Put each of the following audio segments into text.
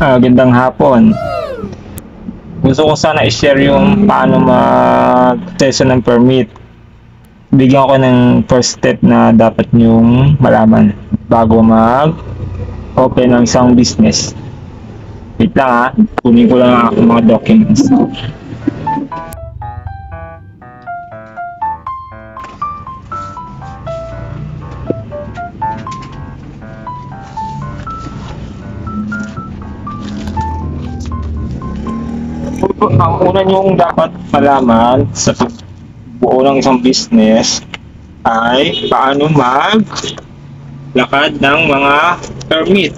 Gandang hapon. Gusto ko sana i-share yung paano mag-session ng permit. Bigyan ko ng first step na dapat nyong malaman bago mag-open ng isang business. Wait lang ha, kunin ko lang ang mga documents. Ang una nyong dapat malaman sa pagbuo ng isang business ay paano maglakad ng mga permit.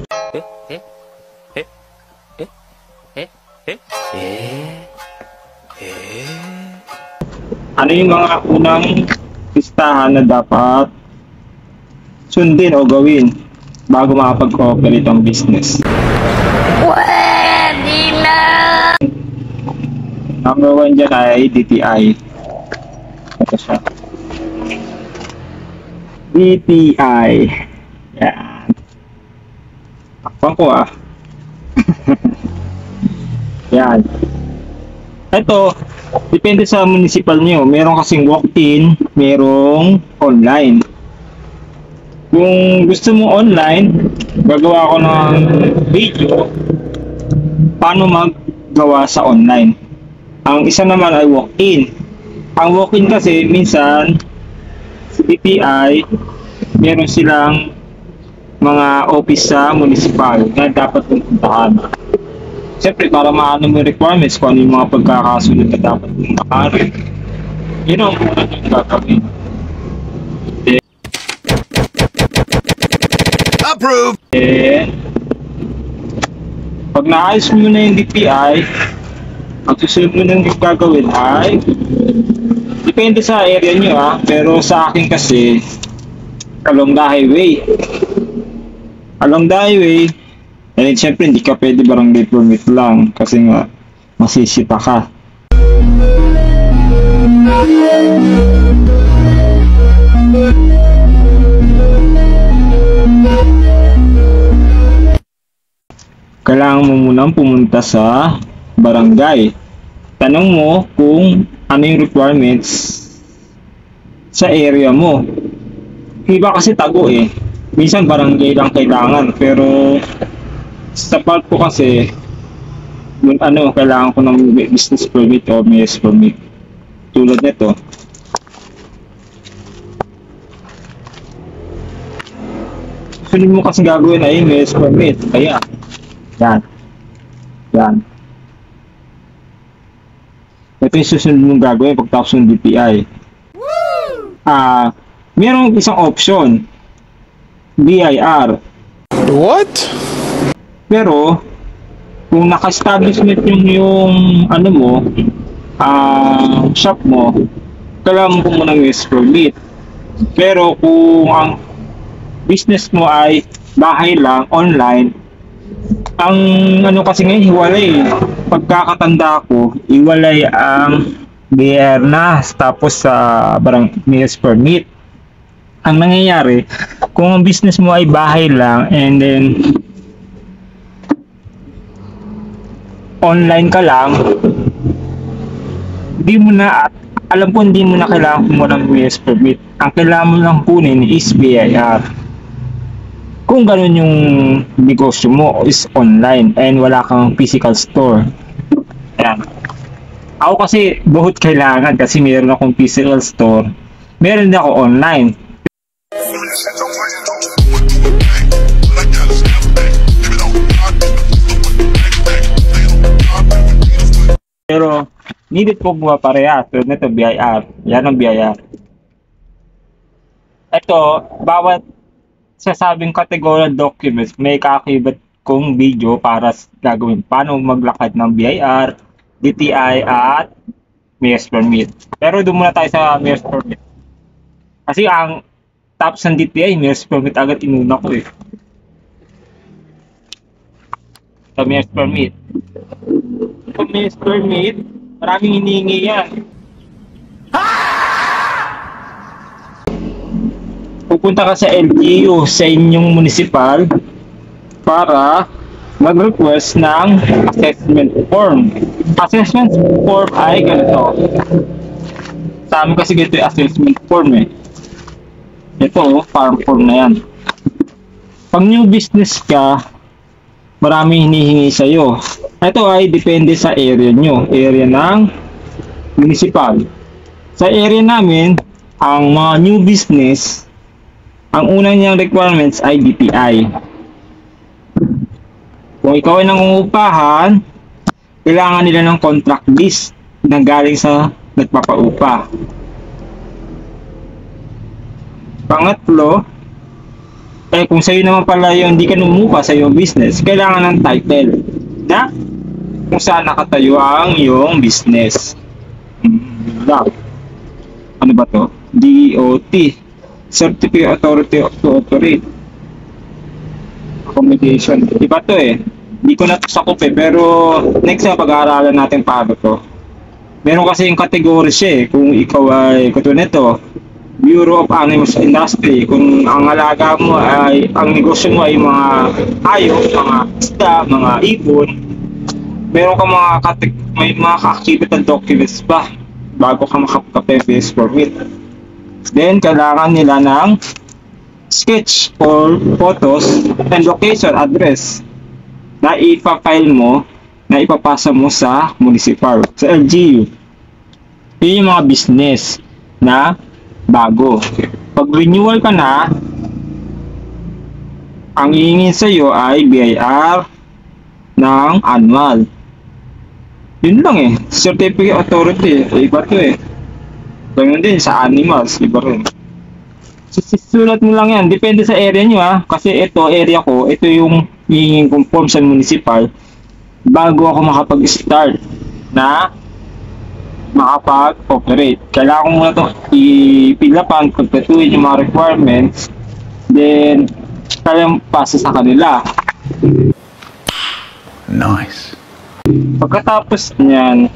Ano yung mga unang listahan na dapat sundin o gawin bago makapag-cooperate ang business? Pwede na! Number 1 dyan ay DTI. Ito siya. DTI. Yan. Akpang ko ah. Yan. Ito, depende sa municipal nyo. Meron kasing walk-in, merong online. Kung gusto mo online, gagawa ko ng video paano maggawa sa online. Ang isa naman ay walk-in. Ang walk-in kasi minsan sa DTI meron silang mga office sa municipal na dapat pupuntahan. Siyempre para maano mo requirements kung ano yung mga pagkakasunod na dapat mong makaroon. Yun ang muna yung gagawin. Approved! Pag naayos mo na yung DTI, ang susunod mo nang gagawin ay depende sa area nyo pero sa akin kasi along the highway and syempre hindi ka pwede barangay permit lang kasi nga masisita ka. Kailangan mo munang pumunta sa barangay. Tanong mo kung ano yung requirements sa area mo. Iba kasi tago minsan barangay lang kailangan pero sa part ko kasi kailangan ko ng business permit o mayor's permit tulad nito. Sunod mo kasi gagawin ay mayor's permit. Kaya yan ito yung susunod mong gagawin pagtapos ng DTI. Merong isang option BIR. What? Pero kung naka-establishment yung shop mo, kailangan mo muna ng mayor's permit. Pero kung ang business mo ay bahay lang, online, ang kasi ngayon hiwalay. Pagkakatanda ko, hiwalay ang BIR na tapos sa mayor's permit. Ang nangyayari, kung ang business mo ay bahay lang and then online ka lang, hindi mo na kailangan kumuha ng mayor's permit. Ang kailangan mo lang kunin is BIR. Kung ganun yung negosyo mo is online and wala kang physical store. Ayan. Ako kasi both kailangan kasi meron akong physical store, meron din ako online. Pero needed po mga parehas. So nito BIR. Yan ang BIR. Ito, bawat sasabing kategory documents may kaakibat kong video para gagawin paano maglakad ng BIR, DTI at mayor's permit. Pero doon muna tayo sa mayor's permit. Kasi ang tapos ng DTI, mayor's permit agad inuna ko Sa mayor's permit. Sa mayor's permit, maraming hinihingi yan. Pupunta ka sa LGU sa inyong municipal para mag-request ng assessment form. Assessment form ay ganito. Sa amin kasi ganito yung assessment form eh. Ito, farm form na yan. Pag new business ka, maraming hinihingi sa'yo. Ito ay depende sa area nyo, area ng municipal. Sa area namin, ang mga new business, ang unang niyang requirements ay DTI. Kung ikaw ay nangungupahan, kailangan nila ng contract list na galing sa nagpapaupa. Pangatlo, kung sa'yo naman pala yung hindi ka numupa sa iyong business, kailangan ng title na kung saan nakatayo ang iyong business. Ano ba to? DOT, Certificate Authority to Operate. Accommodation. Iba to eh. Hindi ko na to sakop eh, pero next na pag-aaralan natin paano to. Meron kasi yung category siya eh, kung ikaw ay katulad nito, Bureau of Animals Industry, kung ang alaga mo ay, ang negosyo mo ay mga hayop, mga isda, mga ibon, meron ka may mga ka-activity documents pa bago ka makapag-PFS permit. Then, kailangan nila ng sketch or photos and location address na ipapile mo, na ipapasa mo sa municipal, sa LGU. Yun yung mga business na bago. Pag renewal ka na, ang hihingin sa iyo ay BIR ng annual. Yun lang eh. Certificate Authority, iba to eh. Ganyan din sa animals, iba rin. Sulat mo lang yan, depende sa area nyo ha. Kasi ito, area ko, ito yung hihingin kong form sa municipal bago ako makapag-start na makapag-operate. Kailangan ko muna ito ipilapan, pagkatuin yung mga requirements, then kaya pasa sa kanila. Nice. Pagkatapos niyan,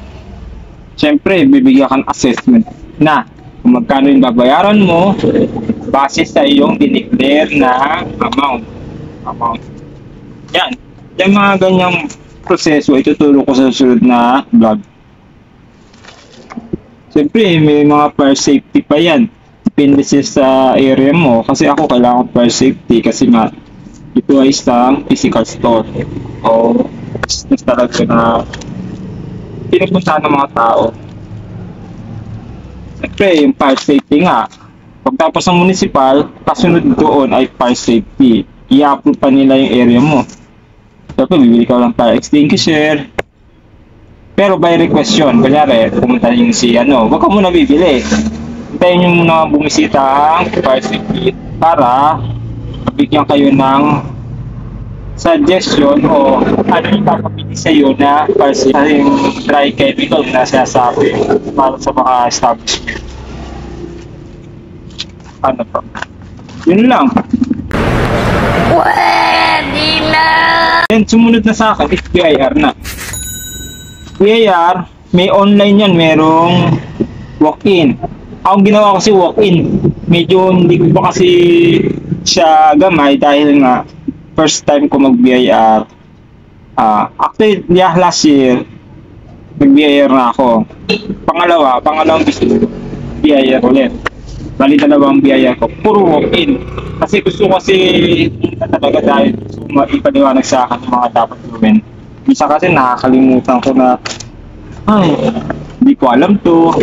syempre bibigyan ka ng assessment na kung magkano yung babayaran mo base sa iyong dineclare na amount. Yan. Yung mga ganyang proseso ituturo ko sa susunod na vlog. Siyempre, may mga fire safety pa yan. Depende sa area mo. Kasi ako, kailangan ko fire safety kasi nga, ito ay isang physical store. O, business talaga na pinupuntahan ng mga tao. Siyempre, yung fire safety nga. Pagtapos ng municipal, kasunod doon ay fire safety. I-upload pa nila yung area mo. Siyempre, bibili ka lang fire extinguisher. Pero by request yun, kunyari, pumunta yung huwag ka muna bibili. Hintayin nyo muna bumisita ang fire safety para bigyan kayo ng suggestion o ano yung papapili sa iyo na fire safety yung dry chemical na sinasabi para sa mga establishment. Ano to? Yun lang. Pwede na! Then sumunod na sa akin, BIR na. BIR, may online yan, merong walk-in. Ang ginawa ko kasi walk-in. Medyo hindi ko pa kasi siya gamay dahil nga first time ko mag-BIR. Actually, last year, nag-BIR na ako. Pangalawang business, BIR ulit. Bali dalawang BIR ko, puro walk-in. Kasi gusto na talaga dahil gusto ipaliwanag sa akin yung mga dapat gawin. Isa kasi nakakalimutan ko na hindi ko alam to.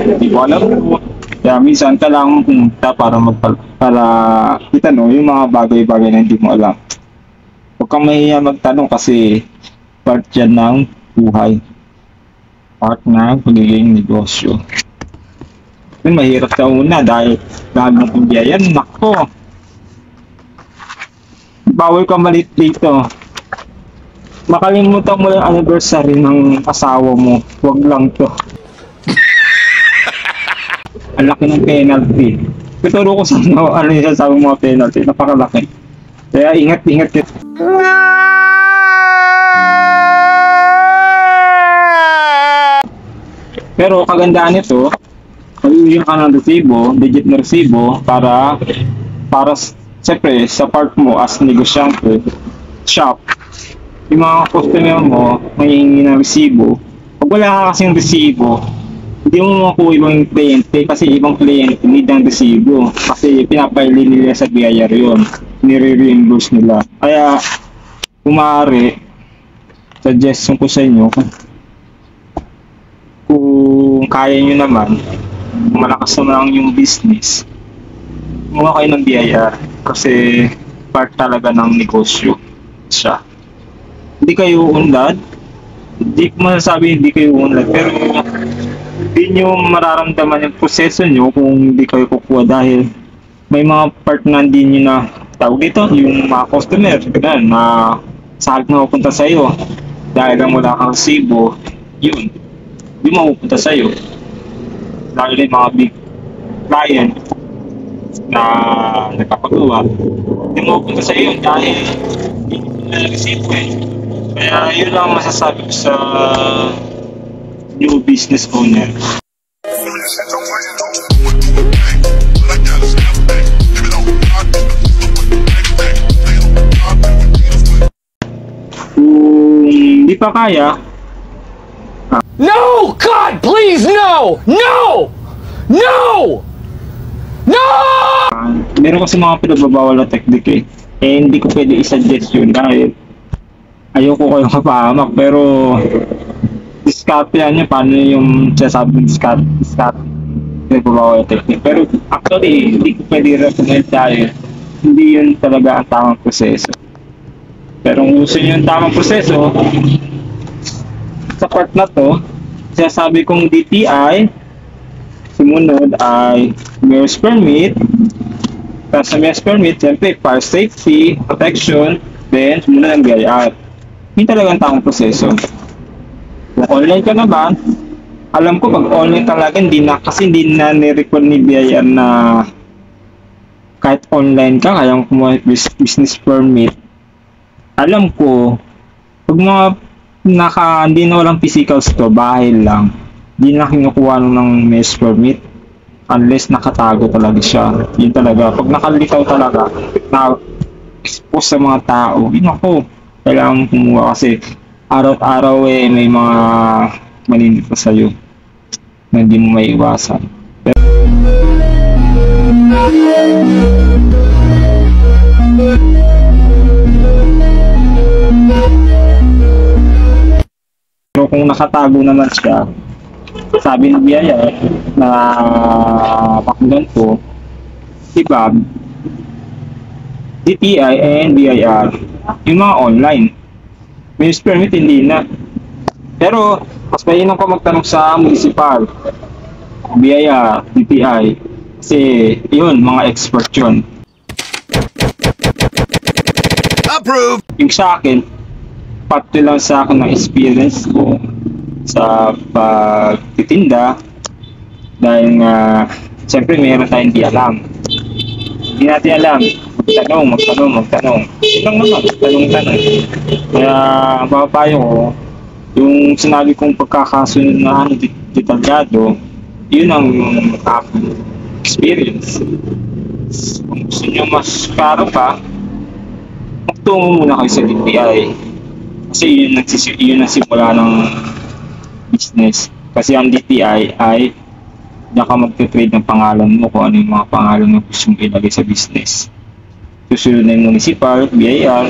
Kaya minsan ka lang pumunta para kita yung mga bagay-bagay na hindi mo alam. Huwag kang mahiya magtanong kasi part yan ng buhay. Part ng pagiging negosyo. Yun, mahirap sa una dahil gagawin kong biyayan. Nako! Bawal ka malit dito. Makalimutan mo yung anniversary ng asawa mo. Huwag lang to. Ang laki ng penalty. Tuturo ko sa ano yung sasabi mga penalty. Napakalaki. Kaya ingat-ingat yun. Pero kagandaan nito, magiging ka ng resibo, digit na resibo para siyempre sa part mo as negosyante, shop, yung mga customer mo, mahihingi ng resibo. Pag wala ka kasing resibo, hindi mo makuha ibang kliyente kasi ibang kliyente need ng resibo. Kasi pinapaili nila sa BIR yun. Nire-reimburse nila. Kaya, kung maaari, suggestion ko sa inyo, kung kaya nyo naman, malakas naman yung business, gumawa kayo ng BIR kasi part talaga ng negosyo siya. Hindi kayo unlad, hindi ko masasabi hindi kayo unlad, pero hindi nyo mararamdaman yung proseso nyo kung hindi kayo kukuha dahil may mga part na hindi nyo na tawag dito, yung mga customer, ganun, na sa halip na mapunta sa'yo dahil lang wala kang resibo, yun, hindi mapupunta sa'yo. Lalo na yung mga big client na nagpapagawa, hindi mapupunta sa'yo dahil hindi na resibo eh. Kaya yun lang masasabi ko sa new business owner. Kung hindi pa kaya, No! God, please, no! No! No! No! meron kasi mga pinagbabawal na technique eh. Eh hindi ko pwede i-suggest yun dahil ayoko kayong kapahamak, pero discarte yan nyo paano yung sasabing discarte pinagbabawal na technique. Pero actually, hindi ko pwede recommend dahil hindi yun talaga ang tamang proseso. Pero kung gusto nyo yung tamang proseso, sa part na to, sinasabi kong DTI, sumunod ay mayor's permit, tapos sa mayor's permit, siyempre, fire safety, protection, then sumunod ang BIR. Yun talaga ang tamang proseso. Kung online ka na ba, alam ko pag online talaga, kasi hindi na ni-record ni BIR na kahit online ka, kaya kumuha business permit. Alam ko, pag mga hindi na walang physical store, bahay lang, hindi na kinukuha ng mayor's permit unless nakatago talaga siya. Yun talaga, pag nakalitaw talaga, na-expose sa mga tao, yun ako, kailangan kumuha kasi araw-araw eh, may mga maninit pa sa'yo na hindi mo maiiwasan. Pero kung nakatago naman siya, sabi ng BIR na pakinggan ko, iba, DTI and BIR, yung mga online. Mayor's permit hindi na. Pero, mas mainam ko magtanong sa municipal, BIR, DTI, kasi yun, mga expert yun. Approve! Yung sa akin, pati lang sa akin ng experience ko sa pagtitinda dahil nga siyempre mayroon tayong di alam, hindi natin alam, magtanong yun lang naman, tanong kaya ang papayo ko yung sinabi kong pagkakasunod na detalyado, yun ang aking experience. Kung gusto nyo mas klaro pa, magtungo muna kayo sa DTI. Kasi yun ang simula ng business. Kasi ang DTI ay diyan ka magte-trade ng pangalan mo kung ano yung mga pangalan mo gusto mong ilagay sa business. Susunod na yung municipal, BIR,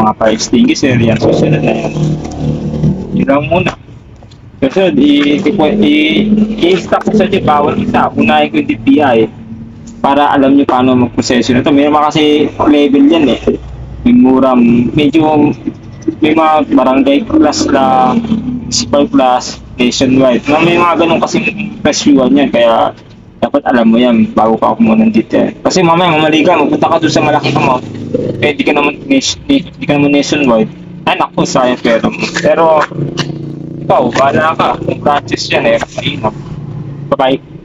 mga fire extinguisher, yan susunod na yan. Yun lang muna. Susunod, i-stack ko sa inyo bawal isa. Unahin ko yung DTI para alam nyo paano mag-proseso na ito. May naman kasi level yan eh. May mura, medyo may mga barangay class na municipal class, nationwide. Na may mga ganun kasi presyuan yan, kaya dapat alam mo yan bago ka kumuha ng detail. Kasi mamaya mamali ka, magpunta ka doon sa malaki amount, eh di ka naman nationwide. Ay naku, sayang pera mo. Pero ikaw, bahala ka. Kung practice yan eh, mainam. Bye-bye.